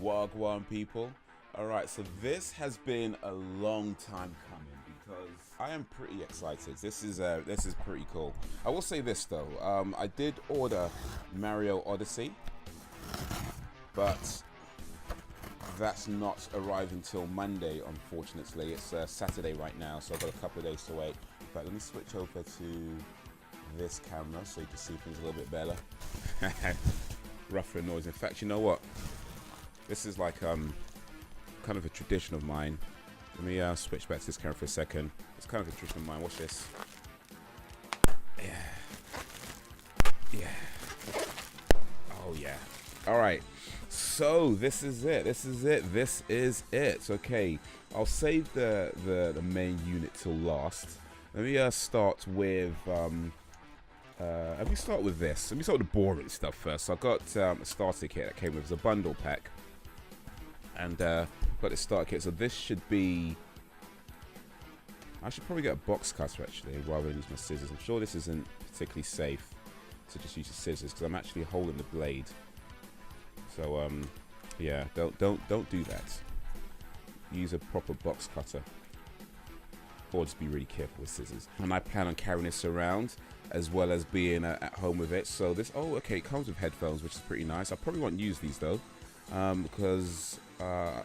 Wagwan people. Alright, so this has been a long time coming because I am pretty excited. This is pretty cool. I will say this though, I did order Mario Odyssey, but that's not arriving until Monday, unfortunately. It's Saturday right now, so I've got a couple of days to wait. But let me switch over to this camera so you can see things a little bit better. Rougher noise. In fact, you know what? This is like kind of a tradition of mine. Let me switch back to this camera for a second. It's kind of a tradition of mine. Watch this. Yeah. Yeah. Oh yeah. All right. So this is it. This is it. This is it. Okay. I'll save the main unit till last. Let me start with let me start with this. Let me start with the boring stuff first. So I got a starter kit that came with a bundle pack, and got this starter kit. So this should be. I should probably get a box cutter actually, rather than use my scissors. I'm sure this isn't particularly safe to just use the scissors because I'm actually holding the blade. So yeah, don't do that. Use a proper box cutter, or just be really careful with scissors. And I plan on carrying this around as well as being at home with it. So this, oh okay, it comes with headphones, which is pretty nice. I probably won't use these though, because I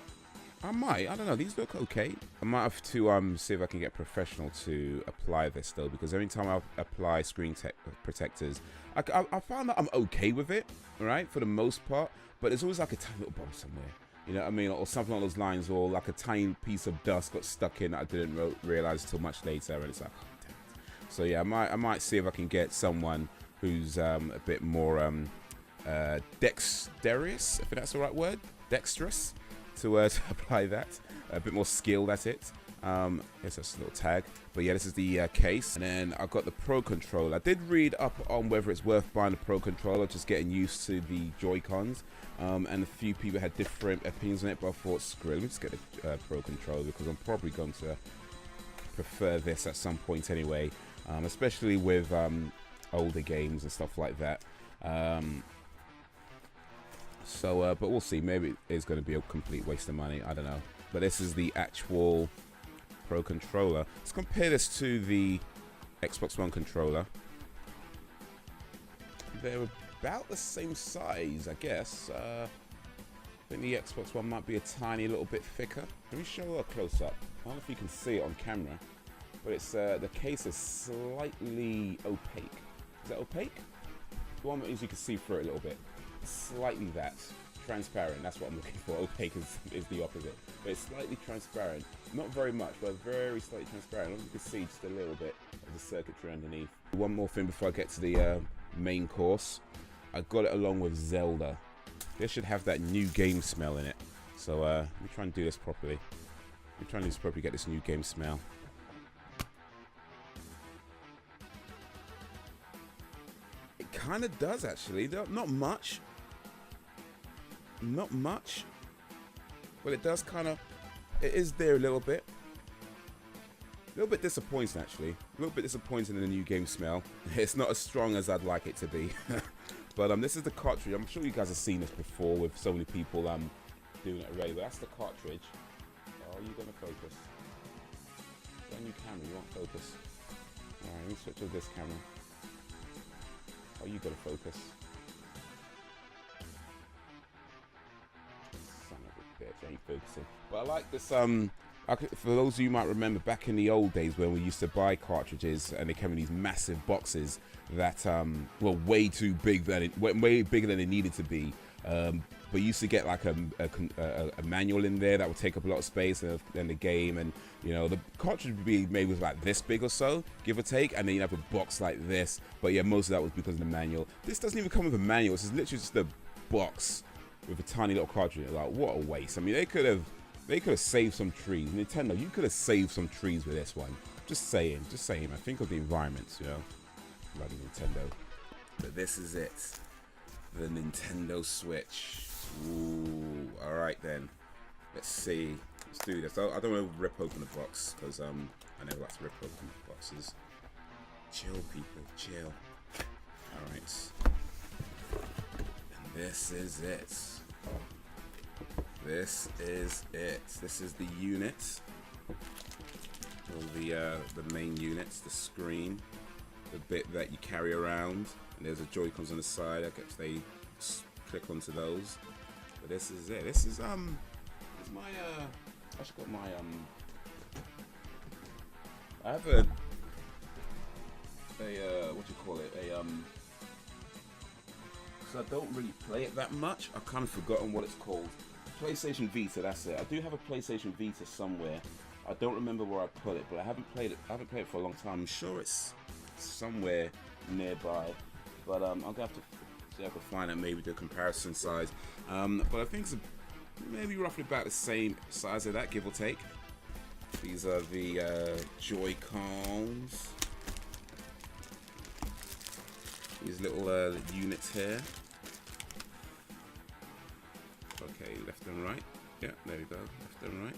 don't know, these look okay. I might have to see if I can get professional to apply this though, because every time I apply screen protectors, I found that I'm okay with it, right, for the most part, but there's always like a tiny little bump somewhere, you know what I mean, or something along those lines, or like a tiny piece of dust got stuck in that I didn't realize until much later, and it's like, oh, damn it. So yeah, I might see if I can get someone who's a bit more dexterous, if that's the right word, dexterous, to apply that, a bit more skilled at it. Yes, that's a little tag, but yeah, this is the case. And then I got the Pro Controller. I did read up on whether it's worth buying the Pro Controller, just getting used to the Joy-Cons, and a few people had different opinions on it, but I thought, screw it, let me just get the Pro Controller, because I'm probably going to prefer this at some point anyway, especially with older games and stuff like that. So, but we'll see. Maybe it's going to be a complete waste of money. I don't know. But this is the actual Pro Controller. Let's compare this to the Xbox One controller. They're about the same size, I guess. I think the Xbox One might be a tiny little bit thicker. Let me show a close-up. I don't know if you can see it on camera, but it's the case is slightly opaque. Is that opaque? The one that means you can see through it a little bit. Slightly that transparent, that's what I'm looking for. Opaque is the opposite, but it's slightly transparent, not very much, but very slightly transparent. You can see just a little bit of the circuitry underneath. One more thing before I get to the main course, I got it along with Zelda. This should have that new game smell in it, so let me try and do this properly. I'm trying to do this properly, get this new game smell. It kind of does actually, not much, but it does kind of, it is there a little bit disappointing actually, a little bit disappointing in the new game smell. It's not as strong as I'd like it to be. But this is the cartridge. I'm sure you guys have seen this before with so many people doing it already, but that's the cartridge. Oh, are you gonna focus? Got a new camera, you won't focus. Alright, let me switch to this camera. Oh, you gotta focus. Son of a bitch, ain't focusing. But I like this, for those of you who might remember back in the old days when we used to buy cartridges and they came in these massive boxes that were way too big, way bigger than they needed to be. But you used to get like a manual in there that would take up a lot of space, and the game, and you know, the cartridge would be maybe like this big or so, give or take, and then you'd have a box like this. But yeah, most of that was because of the manual. This doesn't even come with a manual. This is literally just a box with a tiny little cartridge. Like, what a waste. I mean, they could have saved some trees. Nintendo, you could have saved some trees with this one. Just saying, man. Think of the environment, you know. Bloody Nintendo. But this is it. The Nintendo Switch. Ooh, alright then. Let's see. Let's do this. I don't want to rip open the box, because I never like to rip open boxes. Chill, people. Chill. Alright. And this is it. this is it. This is the unit. All the main units, the screen, the bit that you carry around, and there's the Joy-Cons on the side. I guess they click onto those. But this is it. This is my I just got my I have a what do you call it? So I don't really play it that much. I've kind of forgotten what it's called. PlayStation Vita, that's it. I do have a PlayStation Vita somewhere. I don't remember where I put it, but I haven't played it for a long time. I'm sure it's somewhere nearby, but I'm gonna have to see if I can find it. Maybe the comparison size. But I think it's maybe roughly about the same size of that, give or take. These are the Joy-Cons. These little units here. Okay, left and right. Yeah, there we go. Left and right.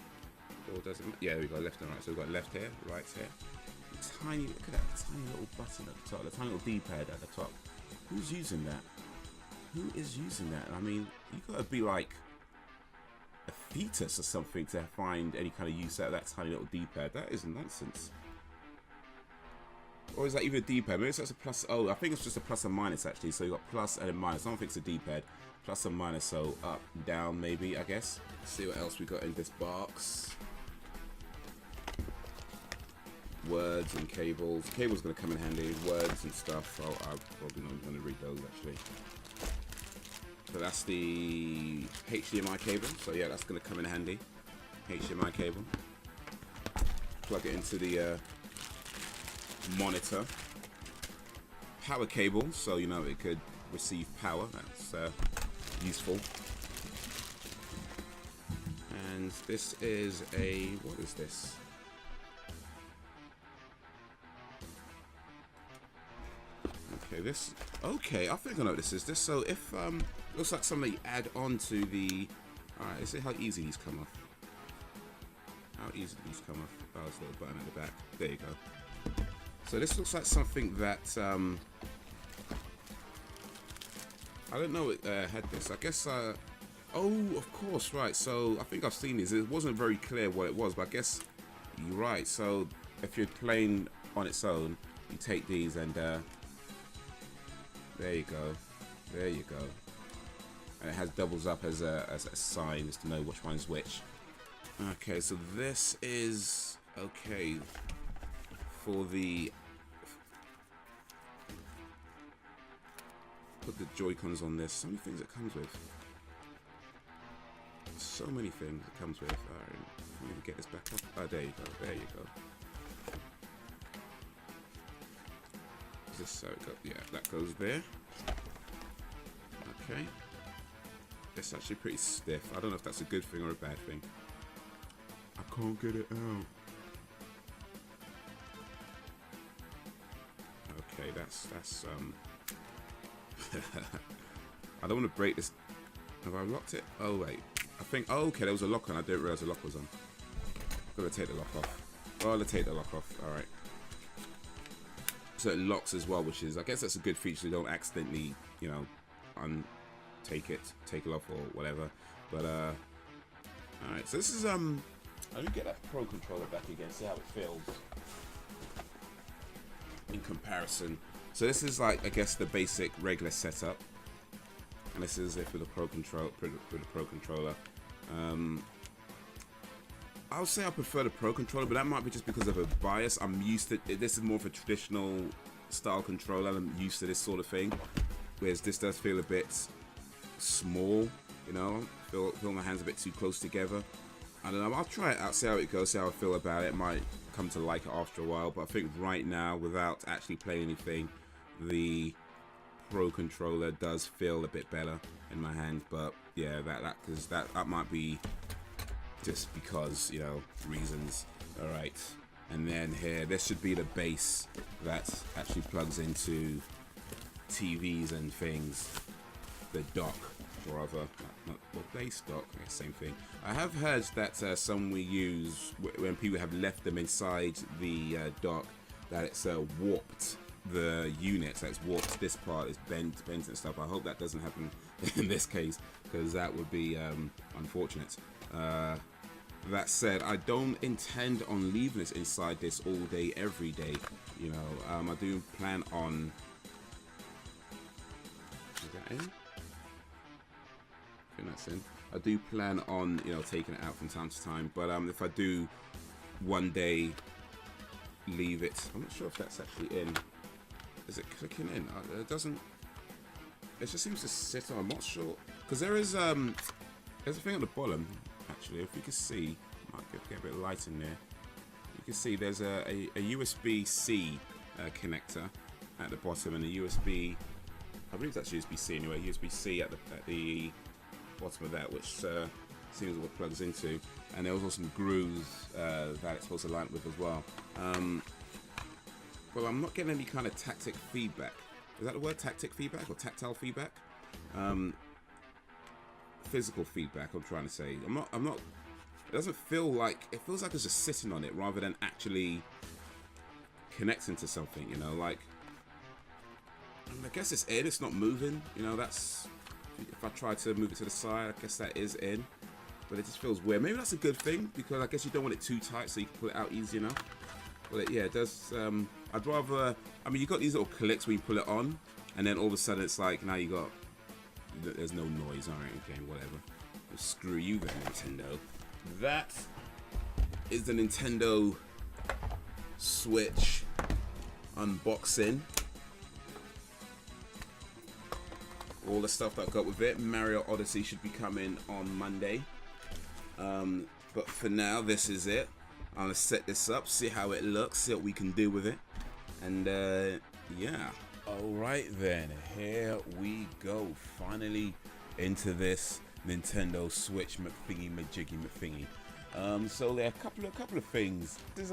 Or doesn't? Yeah, there we go. Left and right. So we've got left here, right here. Tiny. Look at that tiny little button at the top. The tiny little D-pad at the top. Who's using that? Who is using that? I mean, you gotta be like a fetus or something to find any kind of use out of that tiny little D-pad. That is nonsense. Or is that even a D-pad? Maybe that's a plus. Oh, I think it's just a plus and minus actually. So you got plus and a minus. I don't think it's a D-pad. Plus and minus. So up, down, maybe. I guess. Let's see what else we got in this box. Words and cables. Cables gonna come in handy. Words and stuff. Oh, I'm probably not gonna read those actually. So that's the HDMI cable. So yeah, that's gonna come in handy. HDMI cable. Plug it into the monitor. Power cable, so you know it could receive power. That's useful. And this is a, what is this? Okay, this, okay, I think I know what this is. This, so if looks like something you add on to the, alright, let's see how easy these come off. How easy these come off. Oh, there's a little button at the back. There you go. So this looks like something that I don't know it had this. I guess oh, of course, right. So I think I've seen these. It wasn't very clear what it was, but I guess you're right. So if you're playing on its own, you take these and there you go. There you go. And it has doubles up as a sign as to know which one's which. Okay, so this is okay for the put the Joy-Cons on this. So many things it comes with. So many things it comes with. Alright, let me get this back up. Oh, there you go. There you go. Is this so it goes? Yeah, that goes there. Okay. It's actually pretty stiff. I don't know if that's a good thing or a bad thing. I can't get it out. Okay, that's I don't want to break this. Have I locked it? Oh wait, I think, oh, okay, there was a lock on. I didn't realize the lock was on. Gotta take the lock off. Oh, I'll take the lock off. All right. So it locks as well, which is, I guess that's a good feature. So you don't accidentally, you know, take it off or whatever. But all right. So this is let me get that Pro controller back again. See how it feels in comparison. So this is like, I guess, the basic regular setup, and this is it for the Pro controller. I would say I prefer the Pro controller, but that might be just because of a bias. I'm used to it. This is more of a traditional style controller. I'm used to this sort of thing, whereas this does feel a bit small. You know, feel my hands a bit too close together. I don't know. I'll try it out, see how it goes, see how I feel about it. Might come to like it after a while, but I think right now, without actually playing anything, the Pro controller does feel a bit better in my hand. But yeah, that might be just because, you know, reasons. All right, and then here, this should be the base that actually plugs into TVs and things. The dock. Rather, not base dock, same thing. I have heard that some we use when people have left them inside the dock, that it's warped the unit, so it's warped this part, it's bent and stuff. I hope that doesn't happen in this case, because that would be unfortunate. That said, I don't intend on leaving this inside this all day, every day. You know, I do plan on. Is that in? I think that's in. I do plan on, you know, taking it out from time to time. But if I do one day leave it, I'm not sure if that's actually in. Is it clicking in? It doesn't. It just seems to sit on. I'm not sure because there's a thing at the bottom. Actually, if you can see, might get a bit of light in there. You can see there's a USB-C connector at the bottom and a USB. I believe that's USB-C anyway. USB-C at the bottom of that, which seems what it plugs into. And there was also some grooves that it's supposed to line up with as well. Well, I'm not getting any kind of tactic feedback. Is that the word, tactic feedback or tactile feedback? Physical feedback, I'm trying to say. I'm not. It doesn't feel like, it feels like it's just sitting on it rather than actually connecting to something, you know, like, I guess it's in, it's not moving, you know, that's, if I try to move it to the side, I guess that is in, but it just feels weird. Maybe that's a good thing, because I guess you don't want it too tight so you can pull it out easy enough. But yeah, it does, I'd rather, I mean, you got these little clicks when you pull it on, and then all of a sudden it's like, now you got, there's no noise, alright, okay, whatever. Well, screw you then, Nintendo. That is the Nintendo Switch unboxing. All the stuff that I got with it. Mario Odyssey should be coming on Monday. But for now, this is it. I'm gonna set this up, see how it looks, see what we can do with it. And yeah. Alright then, here we go. Finally into this Nintendo Switch McThingy. So there are a couple of things. This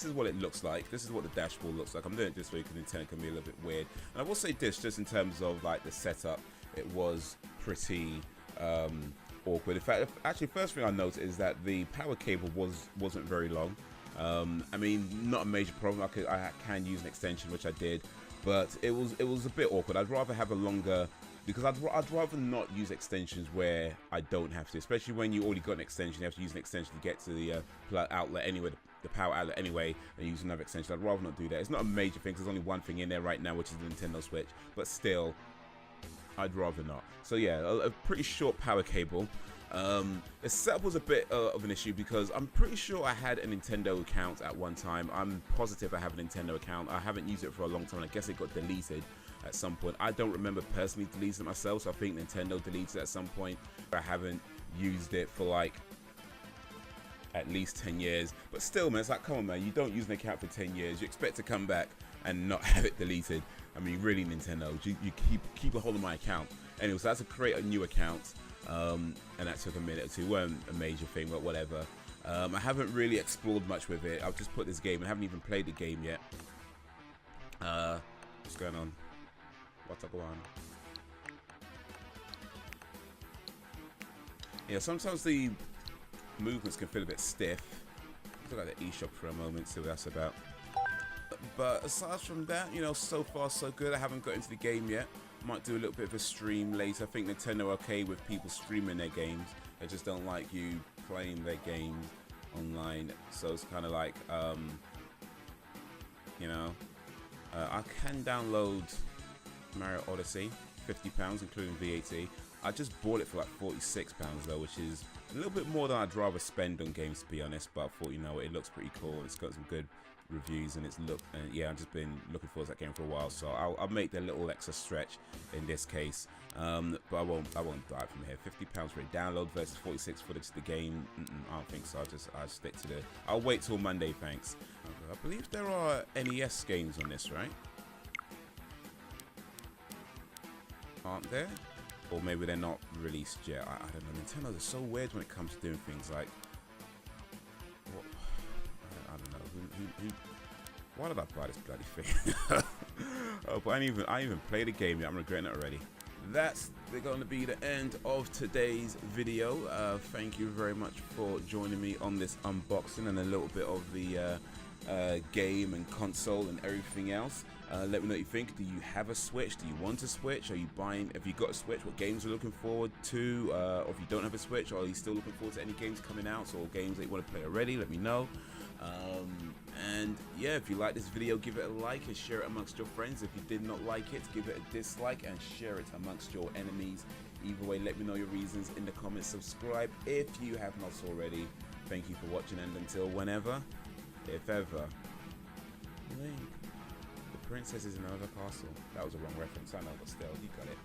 is what it looks like. This is what the dashboard looks like. I'm doing it this way because Nintendo can be a little bit weird. And I will say this, just in terms of like the setup, it was pretty awkward. In fact, actually, first thing I noticed is that the power cable wasn't very long. I mean, not a major problem. I can use an extension, which I did, but it was a bit awkward. I'd rather have a longer. Because I'd rather not use extensions where I don't have to, especially when you already got an extension. You have to use an extension to get to the plug outlet anyway, the power outlet anyway, and use another extension. I'd rather not do that. It's not a major thing, because there's only one thing in there right now, which is the Nintendo Switch. But still, I'd rather not. So yeah, a pretty short power cable. The setup was a bit of an issue because I'm pretty sure I had a Nintendo account at one time. I'm positive I have a Nintendo account. I haven't used it for a long time. I guess it got deleted at some point. I don't remember personally deleting it myself, so I think Nintendo deleted it at some point. I haven't used it for like at least 10 years. But still, man, it's like, come on, man, you don't use an account for 10 years. You expect to come back and not have it deleted. I mean, really, Nintendo, you keep a hold of my account. Anyway, so I had to create a new account. And that took a minute or two. It wasn't a major thing, but whatever. I haven't really explored much with it. I've just put this game. I haven't even played the game yet. What's going on? What's going on? Yeah, sometimes the movements can feel a bit stiff. Look at the eShop for a moment, see what that's about. But aside from that, you know, so far so good. I haven't got into the game yet. Might do a little bit of a stream later. I think Nintendo are okay with people streaming their games. They just don't like you playing their games online. So it's kind of like, you know, I can download Mario Odyssey, £50 including VAT. I just bought it for like £46 though, which is a little bit more than I'd rather spend on games, to be honest. But I thought, you know, it looks pretty cool. It's got some good reviews and yeah, I've just been looking forward to that game for a while, so I'll make the little extra stretch in this case. But I won't buy it from here. £50 for a download versus 46 for the game. I don't think so. I'll stick to I'll wait till Monday, thanks. I believe there are NES games on this, right? Aren't there? Or maybe they're not released yet. I don't know. Nintendo is so weird when it comes to doing things like, what? I don't know. Why did I buy this bloody thing? Oh, but I didn't even play the game yet. I'm regretting it already. That's going to be the end of today's video. Thank you very much for joining me on this unboxing and a little bit of the game and console and everything else. Let me know what you think. Do you have a Switch? Do you want a Switch? Are you buying? Have you got a Switch? What games are you looking forward to? Or if you don't have a Switch, are you still looking forward to any games coming out or games that you want to play already? Let me know. And yeah, if you like this video, give it a like and share it amongst your friends. If you did not like it, give it a dislike and share it amongst your enemies. Either way, let me know your reasons in the comments. Subscribe if you have not already. Thank you for watching, and until whenever, if ever, Link, the princess is in another castle. That was a wrong reference, I know, but still, you got it.